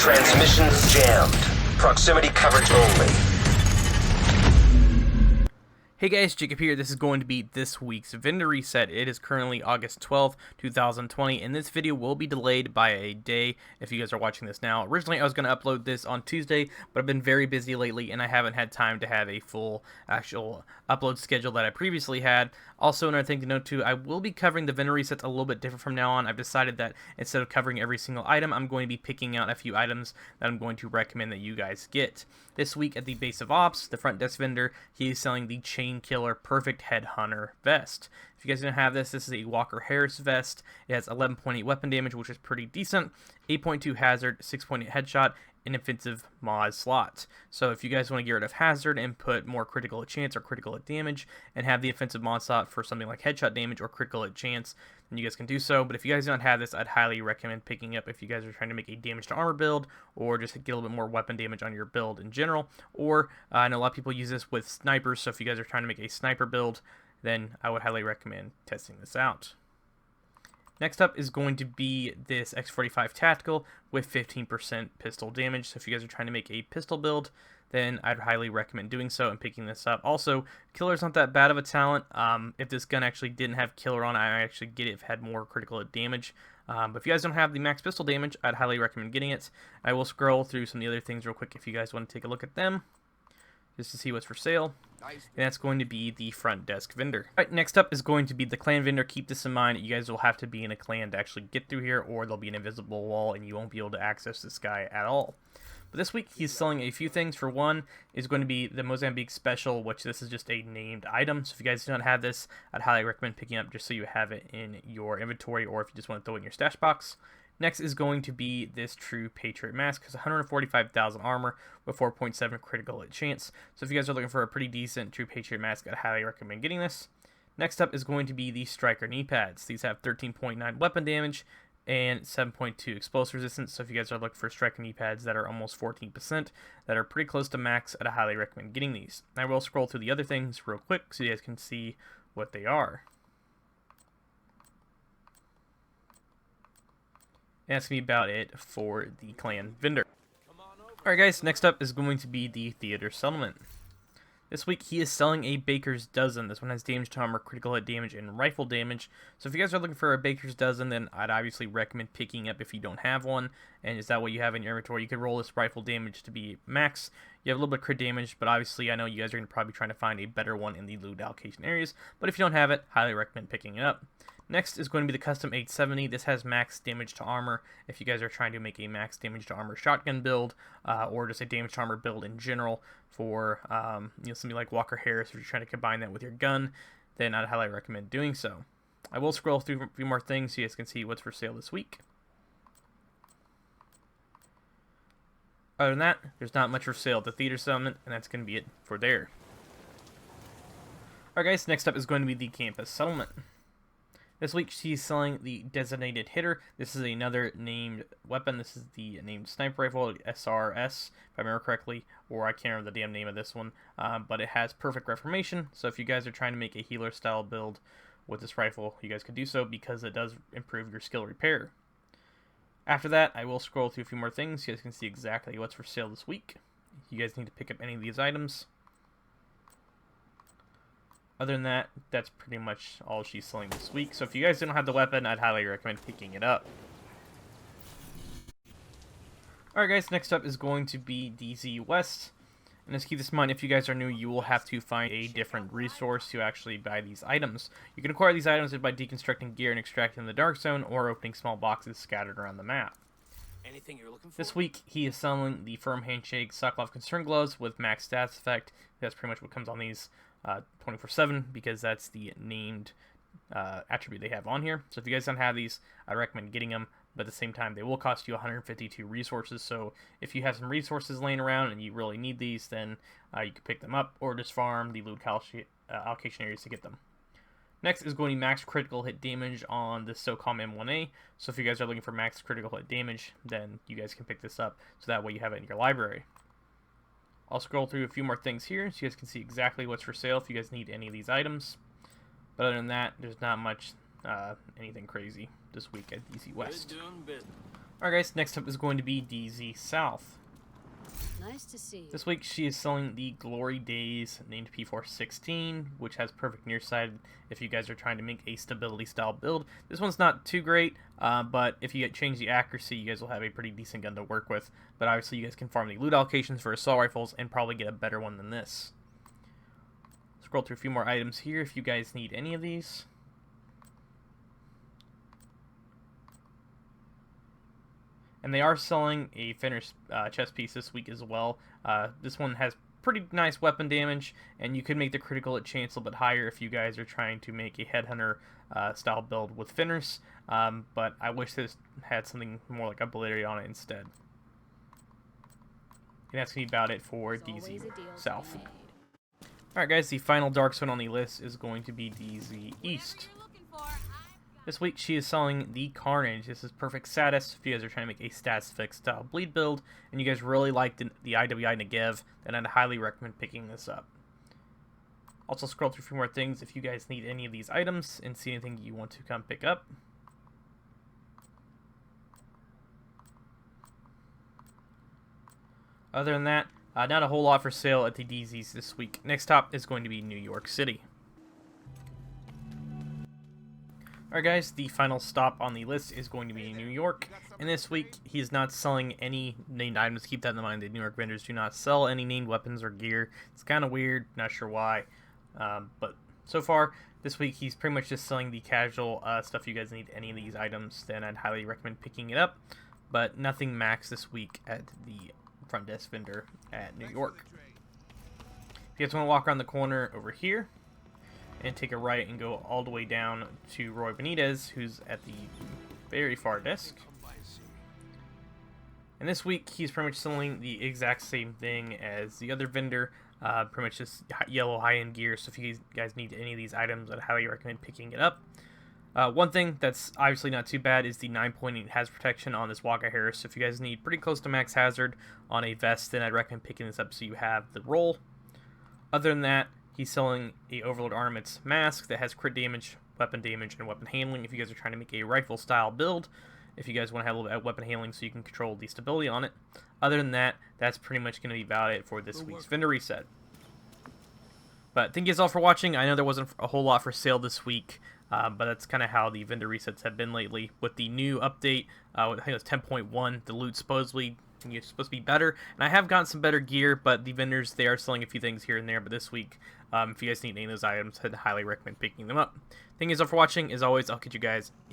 Transmissions jammed. Proximity coverage only. Hey guys, Jacob here. This is going to be this week's vendor reset. It is currently August 12th, 2020, and this video will be delayed by a day if you guys are watching this now. Originally, I was going to upload this on Tuesday, but I've been very busy lately, and I haven't had time to have a full actual upload schedule that I previously had. Also, another thing to note too, I will be covering the vendor resets a little bit different from now on. I've decided that instead of covering every single item, I'm going to be picking out a few items that I'm going to recommend that you guys get. This week at the base of ops, the front desk vendor, he is selling the Chain Killer Perfect Headhunter vest. If you guys don't have this, this is a Walker Harris vest. It has 11.8 weapon damage, which is pretty decent, 8.2 hazard, 6.8 headshot, and offensive mod slots. So if you guys want to get rid of hazard and put more critical hit chance or critical hit damage and have the offensive mod slot for something like headshot damage or critical hit chance, then you guys can do so. But if you guys don't have this, I'd highly recommend picking up if you guys are trying to make a damage to armor build or just get a little bit more weapon damage on your build in general. Or I know a lot of people use this with snipers, so if you guys are trying to make a sniper build, then I would highly recommend testing this out. Next up is going to be this X45 Tactical with 15% pistol damage. So if you guys are trying to make a pistol build, then I'd highly recommend doing so and picking this up. Also, Killer's not that bad of a talent. If this gun actually didn't have Killer on, I actually get it if it had more critical damage. But if you guys don't have the max pistol damage, I'd highly recommend getting it. I will scroll through some of the other things real quick if you guys want to take a look at them, just to see what's for sale. And that's going to be the front desk vendor. Alright, next up is going to be the clan vendor. Keep this in mind. You guys will have to be in a clan to actually get through here, or there'll be an invisible wall and you won't be able to access this guy at all. But this week he's selling a few things. For one is going to be the Mozambique Special, which this is just a named item. So if you guys don't have this, I'd highly recommend picking up just so you have it in your inventory, or if you just want to throw it in your stash box. Next is going to be this True Patriot Mask, because 145,000 armor with 4.7 critical hit chance. So if you guys are looking for a pretty decent True Patriot Mask, I'd highly recommend getting this. Next up is going to be the Striker knee pads. These have 13.9 weapon damage and 7.2 explosive resistance. So if you guys are looking for Striker knee pads that are almost 14%, that are pretty close to max, I'd highly recommend getting these. I will scroll through the other things real quick so you guys can see what they are. And that's going to be about it for the clan vendor. Alright guys, next up is going to be the Theater Settlement. This week he is selling a Baker's Dozen. This one has damage to armor, critical hit damage, and rifle damage. So if you guys are looking for a Baker's Dozen, then I'd obviously recommend picking up if you don't have one. And is that what you have in your inventory? You could roll this rifle damage to be max. You have a little bit of crit damage, but obviously I know you guys are going to probably trying to find a better one in the loot allocation areas. But if you don't have it, highly recommend picking it up. Next is going to be the Custom 870. This has max damage to armor. If you guys are trying to make a max damage to armor shotgun build, or just a damage to armor build in general for something like Walker Harris, if you're trying to combine that with your gun, then I'd highly recommend doing so. I will scroll through a few more things so you guys can see what's for sale this week. Other than that, there's not much for sale at the Theater Settlement, and that's going to be it for there. Alright guys, next up is going to be the Campus Settlement. This week she's selling the Designated Hitter. This is another named weapon. This is the named sniper rifle, SRS, if I remember correctly, or I can't remember the damn name of this one, but it has perfect reformation. So if you guys are trying to make a healer style build with this rifle, you guys could do so because it does improve your skill repair. After that, I will scroll through a few more things so you guys can see exactly what's for sale this week. You guys need to pick up any of these items. Other than that, that's pretty much all she's selling this week. So if you guys don't have the weapon, I'd highly recommend picking it up. Alright guys, next up is going to be DZ West. And just keep this in mind, if you guys are new, you will have to find a different resource to actually buy these items. You can acquire these items by deconstructing gear and extracting the Dark Zone, or opening small boxes scattered around the map. Anything you're looking for? This week, he is selling the Firm Handshake Sokolov Concern Gloves with max stats effect. That's pretty much what comes on these 24/7, because that's the named attribute they have on here. So if you guys don't have these, I recommend getting them, but at the same time they will cost you 152 resources. So if you have some resources laying around and you really need these, then you can pick them up or just farm the loot allocation areas to get them. Next is going to be max critical hit damage on the SOCOM M1A. So if you guys are looking for max critical hit damage, then you guys can pick this up, so that way you have it in your library. I'll scroll through a few more things here so you guys can see exactly what's for sale if you guys need any of these items. But other than that, there's not much anything crazy this week at DC West. Alright guys, next up is going to be DZ South. Nice to see you. This week she is selling the Glory Days named P416, which has perfect near side if you guys are trying to make a stability style build. This one's not too great, but if you change the accuracy, you guys will have a pretty decent gun to work with. But obviously you guys can farm the loot allocations for assault rifles and probably get a better one than this. Scroll through a few more items here if you guys need any of these. And they are selling a finished chest piece this week as well. This one has pretty nice weapon damage, and you could make the critical hit chance a little bit higher if you guys are trying to make a headhunter style build with finners. But I wish this had something more like obliterate on it instead. And that's going to be about it for DZ South. Alright guys, the final dark zone on the list is going to be DZ East. This week she is selling the Carnage. This is perfect status if you guys are trying to make a stats fix style bleed build and you guys really liked the IWI Negev, then I'd highly recommend picking this up. Also scroll through a few more things if you guys need any of these items and see anything you want to come pick up. Other than that, not a whole lot for sale at the DZs this week. Next up is going to be New York City. Alright guys, the final stop on the list is going to be New York, and this week he is not selling any named items. Keep that in mind, the New York vendors do not sell any named weapons or gear. It's kind of weird, not sure why, but so far this week he's pretty much just selling the casual stuff. If you guys need any of these items, then I'd highly recommend picking it up, but nothing max this week at the front desk vendor at New York. If you guys want to walk around the corner over here and take a right and go all the way down to Roy Benitez, who's at the very far desk. And this week, he's pretty much selling the exact same thing as the other vendor, pretty much just yellow high-end gear, so if you guys need any of these items, I'd highly recommend picking it up. One thing that's obviously not too bad is the 9.8 hazard protection on this Walker Harris, so if you guys need pretty close to max hazard on a vest, then I'd recommend picking this up so you have the roll. Other than that, he's selling a Overlord Armaments mask that has crit damage, weapon damage, and weapon handling if you guys are trying to make a rifle style build. If you guys want to have a little bit of weapon handling so you can control the stability on it. Other than that, that's pretty much going to be about it for this week's vendor reset. But thank you guys all for watching. I know there wasn't a whole lot for sale this week, but that's kind of how the vendor resets have been lately. With the new update, I think it was 10.1, the loot supposedly it's supposed to be better, and I have gotten some better gear, but the vendors, they are selling a few things here and there. But this week, if you guys need any of those items, I'd highly recommend picking them up. Thank you guys all for watching. As always, I'll catch you guys in